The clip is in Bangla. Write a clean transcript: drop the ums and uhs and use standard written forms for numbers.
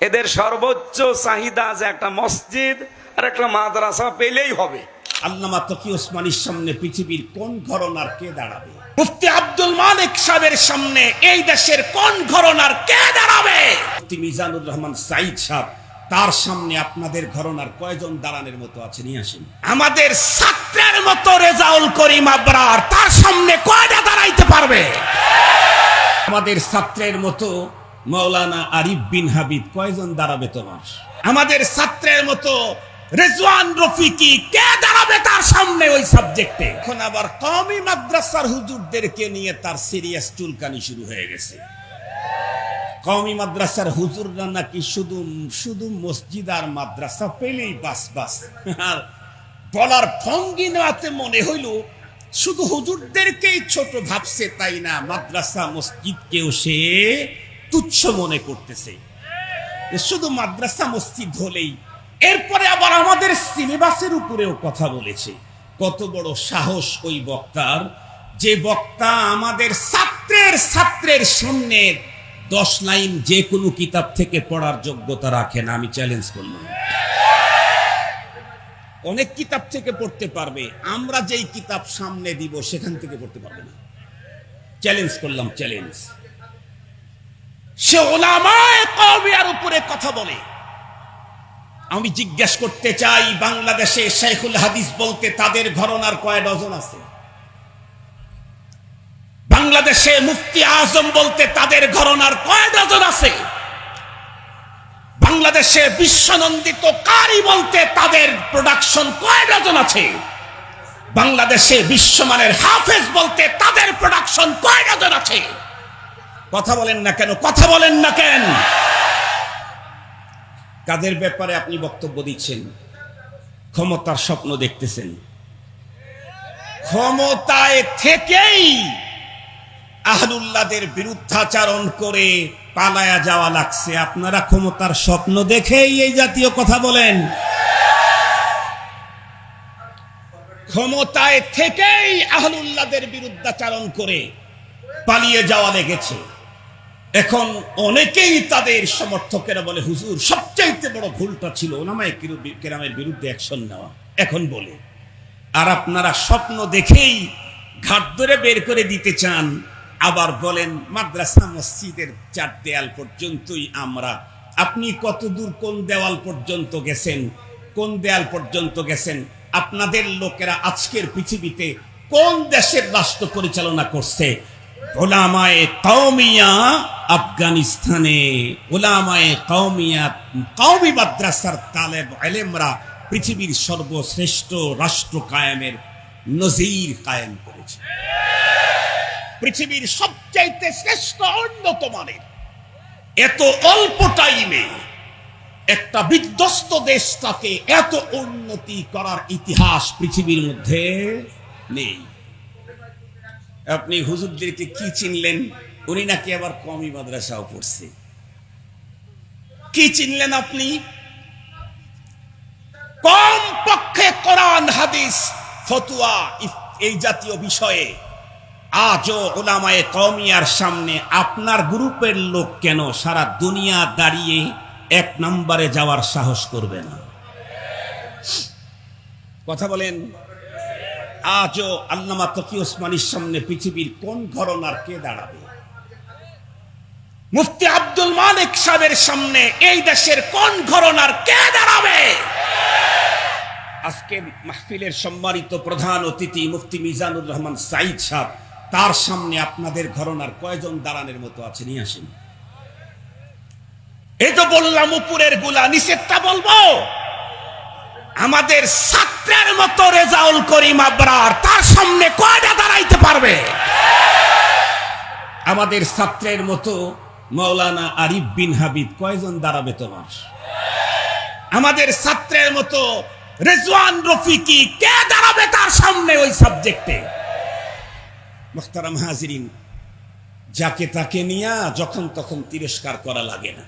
এদের সর্বোচ্চ চাহিদা যে একটা মসজিদ আর একটা মাদ্রাসা পেলেই হবে। আল্লামা তকি ওসমানীর সামনে পৃথিবীর কোন ঘরানার কে দাঁড়াবে? মুফতি আব্দুল মালিক সাহেবের সামনে এই দেশের কোন ঘরানার কে দাঁড়াবে? মুফতি মিজানুর রহমান সাইদ সাহেব, তার সামনে আপনাদের ঘরানার কয়জন দাঁড়ানোর মতো আছে? নিয়ে আসেন। আমাদের ছাত্রের মতো রেজাউল করিম আবরার, তার সামনে কয়টা দাঁড়াইতে পারবে? আমাদের ছাত্রের মতো মাওলানা আরিফ বিন হাবিব, কয়জন দাঁড়াবে তোমার? আমাদের ছাত্রের মতো রেজওয়ান রফিকি, কে দাঁড়াবে তার সামনে ওই সাবজেক্টে? এখন আবার কওমি মাদ্রাসার হুজুরদেরকে নিয়ে তার সিরিয়াস চুলকানি শুরু হয়ে গেছে। কওমি মাদ্রাসার হুজুররা নাকি শুধু শুধু মসজিদ আর মাদ্রাসা পেলেই বাস বাস। আর বলার ভঙ্গি নেওয়াতে মনে হইল শুধু হুজুরদেরকেই ছোট ভাবছে, তাই না, মাদ্রাসা মসজিদকেও সে তুচ্ছ মনে করতেছে। শুধু মাদ্রাসা মসজিদ হলেই, এরপরে আবার আমাদের সিলেবাসের উপরেও কথা বলেছে। কত বড় সাহস ওই বক্তার, যে বক্তা আমাদের ছাত্রের সামনে 10 লাইন যে কোনো কিতাব থেকে পড়ার যোগ্যতা রাখে না। আমি চ্যালেঞ্জ করলাম, অনেক কিতাব থেকে পড়তে পারবে, আমরা যেই কিতাব সামনে দিব সেখান থেকে পড়তে পারবে না। চ্যালেঞ্জ করলাম, চ্যালেঞ্জ। সে উলামায়ে কওমিয়ার উপরে কথা বলে। আমি জিজ্ঞাসা করতে চাই, বাংলাদেশে শাইখুল হাদিস বলতে তাদের ঘরানার কয় ডজন আছে? বাংলাদেশে মুফতি আজম বলতে তাদের ঘরানার কয় ডজন আছে? বাংলাদেশে বিশ্বনন্দিত কারি বলতে তাদের প্রোডাকশন কয় ডজন আছে? বাংলাদেশে বিশ্বমানের হাফেজ বলতে তাদের প্রোডাকশন কয় ডজন আছে? কথা বলেন না কেন? কথা বলেন না কেন? কাদের ব্যাপারে আপনি বক্তব্য দিচ্ছেন? ক্ষমতার স্বপ্ন দেখতেছেন। ক্ষমতায় থেকেই আহলুল্লাহদের বিরুদ্ধাচারণ করে পালায়া যাওয়া লাগছে। আপনারা ক্ষমতার স্বপ্ন দেখেই এই জাতীয় কথা বলেন। ক্ষমতায় থেকেই আহলুল্লাহদের বিরুদ্ধাচারণ করে পালিয়ে যাওয়া লেগেছে। এখন অনেকেই তাদের সমর্থকেরা বলে, হুজুর সবচাইতে বড় ভুলটা ছিল উলামায়ে কেরামের বিরুদ্ধে অ্যাকশন নেওয়া, এখন বলে। আর আপনারা স্বপ্ন দেখেই ঘাট ধরে বের করে দিতে চান, আবার বলেন মাদ্রাসা মসজিদের 4 দেয়াল পর্যন্তই আমরা। আপনি কতদূর, কোন দেওয়াল পর্যন্ত গেছেন? কোন দেয়াল পর্যন্ত গেছেন? আপনাদের লোকেরা আজকের পৃথিবীতে কোন দেশের রাষ্ট্র পরিচালনা করছে? উলামায়ে কওমিয়া আফগানিস্তানে, উলামায়ে কওমিয়া কওমি মাদ্রাসার তালেব ইলমরা পৃথিবীর সর্বশ্রেষ্ঠ রাষ্ট্র কায়েমের নজির কায়েম করেছে। পৃথিবীর সবচাইতে শ্রেষ্ঠ উন্নত মানের, এত অল্প টাইমে একটা বিধ্বস্ত দেশটাকে এত উন্নতি করার ইতিহাস পৃথিবীর মধ্যে নেই। আপনি হুজুরদেরকে কি চিনলেন? উনি নাকি আবার কওমি মাদ্রাসাও পড়ছে। কি চিনলেন আপনি? কম পক্ষে কোরআন হাদিস ফতোয়া এই জাতীয় বিষয়ে আজও উলামায়ে কওমিয়ার সামনে আপনার গ্রুপের লোক কেন সারা দুনিয়া দাঁড়িয়ে 1 নম্বরে যাওয়ার সাহস করবে না? কথা বলেন। আজও আল্লামা তকি ওসমানীর সামনে পৃথিবীর কোন ঘরানার কে দাঁড়াবে? মুফতি আব্দুল মালিক সাহেবের সামনে এই দেশের কোন ঘরানার কে দাঁড়াবে? আজকে মাহফিলের সম্মানিত প্রধান অতিথি মুফতি মিজানুর রহমান সাইদ সাহেব, তার সামনে আপনাদের ঘরানার কয়জন দাঁড়ানোর মতো আছে? নিয়ে আসেন। এই তো বললাম উপরের গুলা, নিচেরটা বলবো। আমাদের ছাত্রের মতো রেজাউল করিম আবরার, তার সামনে কয়টা দাঁড়াইতে পারবে? আমাদের ছাত্রের মতো মাওলানা আরিফ বিন হাবিব, কয়জন দাঁড়াবে তোমার? আমাদের ছাত্রের মতো রেজওয়ান রফিকি, কে দাঁড়াবে তার সামনে ওই সাবজেক্টে? মুহতারাম হাজিরিন, যাকে তাকে নিয়ে যখন তখন তিরস্কার করা লাগে না।